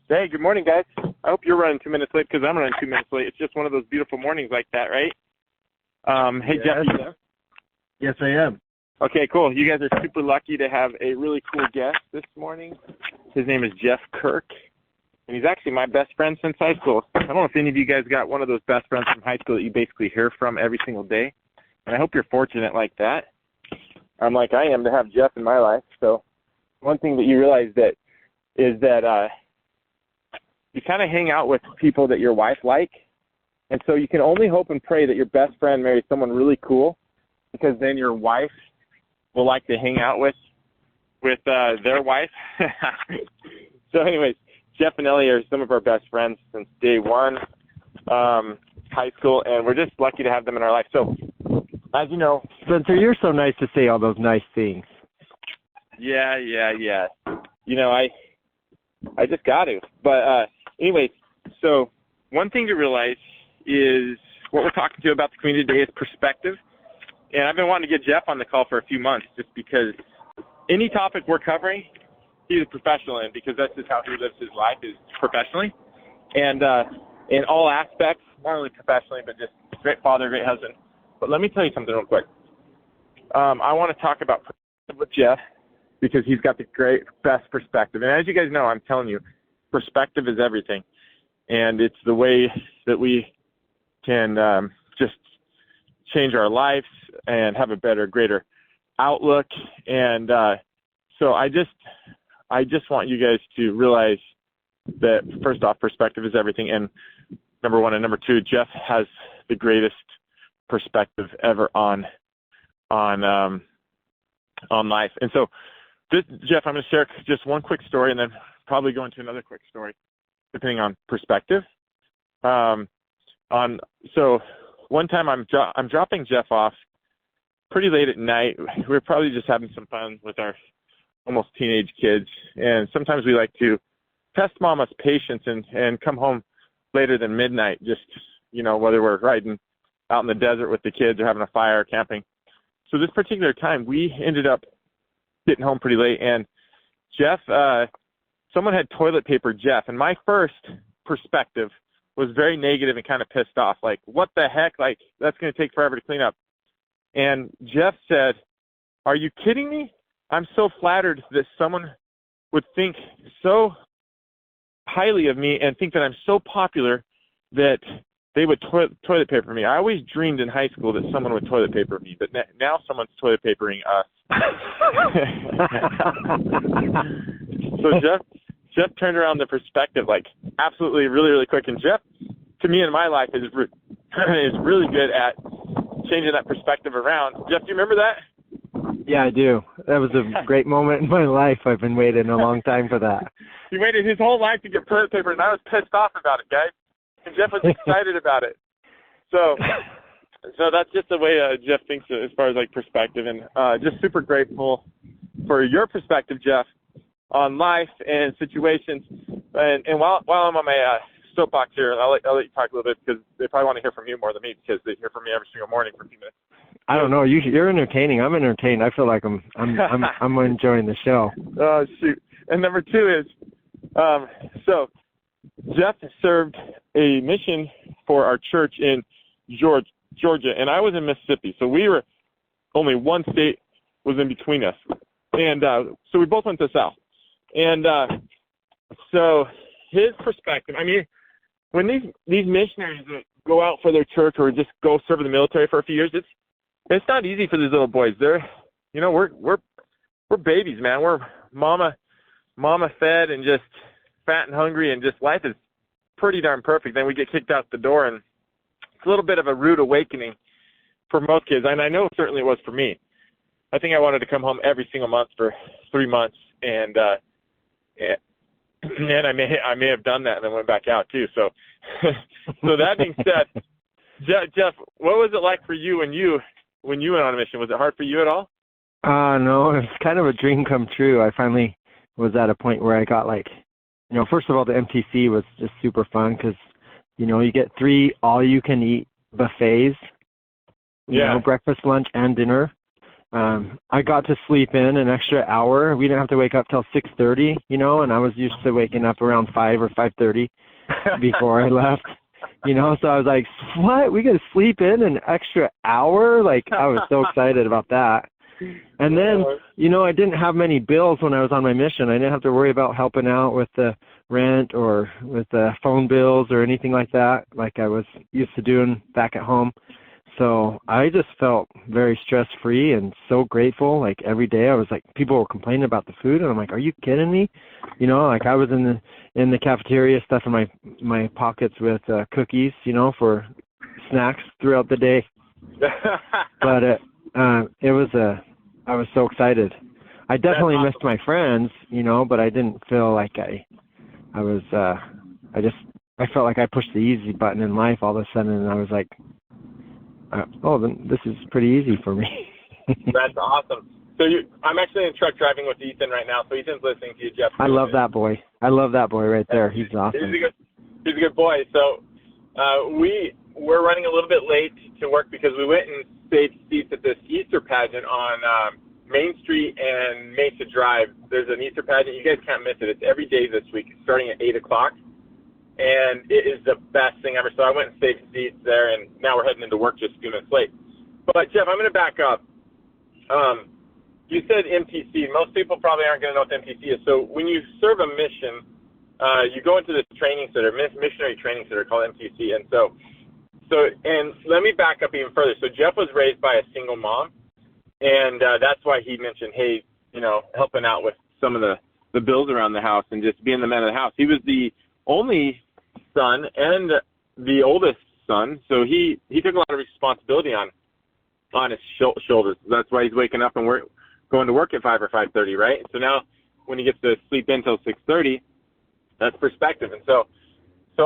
Hey, good morning, guys. I hope you're running 2 minutes late because I'm running 2 minutes late. It's just one of those beautiful mornings like that, right? Hey, Yes. Jeff, you there? Yes, I am. Okay, cool. You guys are super lucky to have a really cool guest this morning. His name is Jeff Kirk, and he's actually my best friend since high school. I don't know if any of you guys got one of those best friends from high school that you basically hear from every single day, and I hope you're fortunate like that. I'm like I am to have Jeff in my life. So one thing that you realize is that you kind of hang out with people that your wife like, and so you can only hope and pray that your best friend marries someone really cool, because then your wife will like to hang out with their wife. So anyways, Jeff and Ellie are some of our best friends since day one, high school, and we're just lucky to have them in our life. So as you know, Spencer, you're so nice to say all those nice things. yeah. You know, I just got to. But anyways, so one thing to realize is what we're talking to about the community today is perspective. And I've been wanting to get Jeff on the call for a few months just because any topic we're covering, he's a professional in, because that's just how he lives his life, is professionally. And in all aspects, not only professionally, but just great father, great husband. But let me tell you something real quick. I want to talk about perspective with Jeff because he's got the best perspective. And as you guys know, I'm telling you, perspective is everything. And it's the way that we can just change our lives and have a better, greater outlook. And so I just want you guys to realize that, first off, perspective is everything. And number one, and number two, Jeff has the greatest perspective ever on life. And so Jeff, I'm going to share just one quick story and then probably go into another quick story, depending on perspective. So one time I'm dropping Jeff off pretty late at night. We're probably just having some fun with our almost teenage kids. And sometimes we like to test mama's patience and come home later than midnight, just, you know, whether we're riding out in the desert with the kids or having a fire or camping. So this particular time we ended up getting home pretty late, and Jeff, someone had toilet paper Jeff. And my first perspective was very negative and kind of pissed off. Like, what the heck? Like, that's going to take forever to clean up. And Jeff said, "Are you kidding me? I'm so flattered that someone would think so highly of me and think that I'm so popular that they would toilet paper me. I always dreamed in high school that someone would toilet paper me, but now someone's toilet papering us." So Jeff turned around the perspective, like, absolutely, really, really quick. And Jeff, to me in my life, is really good at changing that perspective around. Jeff, do you remember that? Yeah, I do. That was a great moment in my life. I've been waiting a long time for that. He waited his whole life to get toilet paper, and I was pissed off about it, guys. And Jeff was excited about it. So that's just the way Jeff thinks as far as, like, perspective. And just super grateful for your perspective, Jeff, on life and situations. And while I'm on my soapbox here, I'll let you talk a little bit, because they probably want to hear from you more than me, because they hear from me every single morning for a few minutes. I don't know. You're entertaining. I'm entertained. I feel like I'm enjoying the show. Oh, shoot. And number two is, so Jeff served a mission for our church in Georgia, and I was in Mississippi. So we were only one state was in between us. And so we both went to the South. And so his perspective, I mean, when these missionaries that go out for their church or just go serve in the military for a few years, it's not easy for these little boys. They're, you know, we're babies, man. We're mama fed and just fat and hungry, and just life is pretty darn perfect. Then we get kicked out the door, and it's a little bit of a rude awakening for most kids. And I know certainly it was for me. I think I wanted to come home every single month for 3 months, and I may have done that and then went back out too. So that being said, Jeff, what was it like for you when you went on a mission? Was it hard for you at all? No, it's kind of a dream come true. I finally was at a point where I got, like, you know, first of all, the MTC was just super fun because, you know, you get 3 all-you-can-eat buffets, you know, breakfast, lunch, and dinner. I got to sleep in an extra hour. We didn't have to wake up till 6:30, you know, and I was used to waking up around 5 or 5:30 before I left, you know. So I was like, what? We got to sleep in an extra hour? Like, I was so excited about that. And then, you know, I didn't have many bills when I was on my mission. I didn't have to worry about helping out with the rent or with the phone bills or anything like that, like I was used to doing back at home. So I just felt very stress-free and so grateful. Like every day I was like, people were complaining about the food, and I'm like, are you kidding me? You know, like I was in the cafeteria stuffing my pockets with cookies, you know, for snacks throughout the day. But I was so excited. I definitely missed my friends, you know, but I didn't feel like I felt like I pushed the easy button in life all of a sudden, and I was like, then this is pretty easy for me. That's awesome. So I'm actually in truck driving with Ethan right now, so Ethan's listening to you, Jeff. I love that boy. I love that boy right there. He's awesome. He's a good boy. So we're running a little bit late to work because we went and saved seats at this Easter pageant on Main Street and Mesa Drive. There's an Easter pageant. You guys can't miss it. It's every day this week, starting at 8 o'clock. And it is the best thing ever. So I went and saved seats there, and now we're heading into work just a few minutes late. But, Jeff, I'm going to back up. You said MTC. Most people probably aren't going to know what MTC is. So when you serve a mission, you go into this training center, missionary training center called MTC. And and let me back up even further. So Jeff was raised by a single mom, and that's why he mentioned, hey, you know, helping out with some of the bills around the house and just being the man of the house. He was the only son and the oldest son, so he took a lot of responsibility on his shoulders. That's why he's waking up and we're going to work at 5 or 5:30, right? So now when he gets to sleep in till 6:30, that's perspective. And so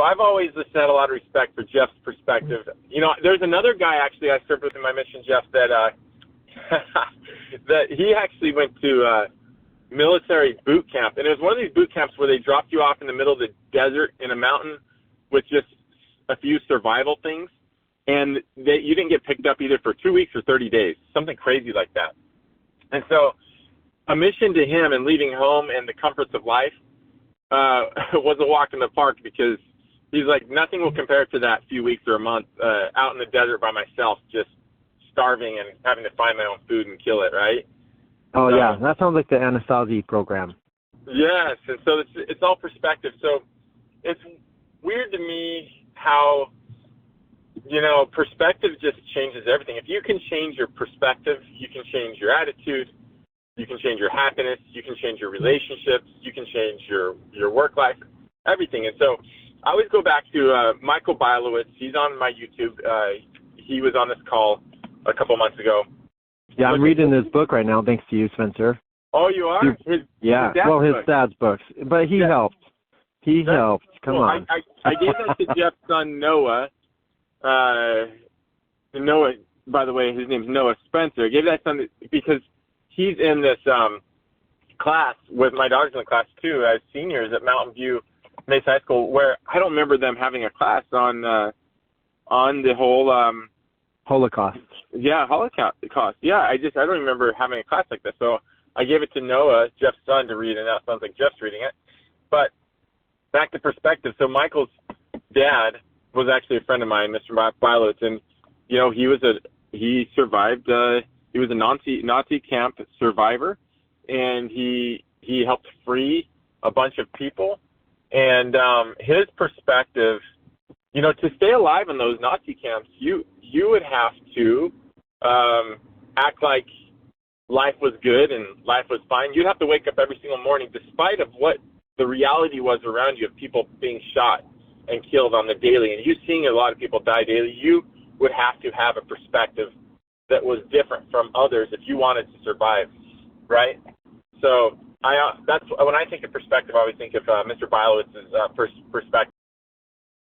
I've always just had a lot of respect for Jeff's perspective. You know, there's another guy actually I served with in my mission, Jeff, that that he actually went to military boot camp, and it was one of these boot camps where they dropped you off in the middle of the desert in a mountain with just a few survival things, and you didn't get picked up either for 2 weeks or 30 days, something crazy like that. And so a mission to him and leaving home and the comforts of life was a walk in the park, because he's like, nothing will compare to that few weeks or a month out in the desert by myself, just starving and having to find my own food and kill it, right? Oh, yeah. That sounds like the Anasazi program. Yes. And so it's all perspective. So it's weird to me how, you know, perspective just changes everything. If you can change your perspective, you can change your attitude, you can change your happiness, you can change your relationships, you can change your work life, everything. And so I always go back to Michael Bilowitz. He's on my YouTube. He was on this call a couple months ago. Yeah, I'm reading his book right now, thanks to you, Spencer. Oh, you are? His dad's books. But he helped. He helped. Come on. I gave that to Jeff's son, Noah. Noah, by the way, his name's Noah Spencer. I gave that son because he's in this class with my daughter's in the class too, as seniors at Mountain View Mesa High School, where I don't remember them having a class on the whole Holocaust. Yeah, Holocaust. Yeah, I don't remember having a class like this. So I gave it to Noah, Jeff's son, to read, and now it sounds like Jeff's reading it. But back to perspective. So Michael's dad was actually a friend of mine, Mr. Bilowitz, and you know he survived. He was a Nazi camp survivor, and he helped free a bunch of people. And his perspective, you know, to stay alive in those Nazi camps, you would have to act like life was good and life was fine. You'd have to wake up every single morning, despite of what the reality was around you of people being shot and killed on the daily, and you seeing a lot of people die daily. You would have to have a perspective that was different from others if you wanted to survive, right? So that's when I think of perspective, I always think of Mr. Bilowitz's perspective.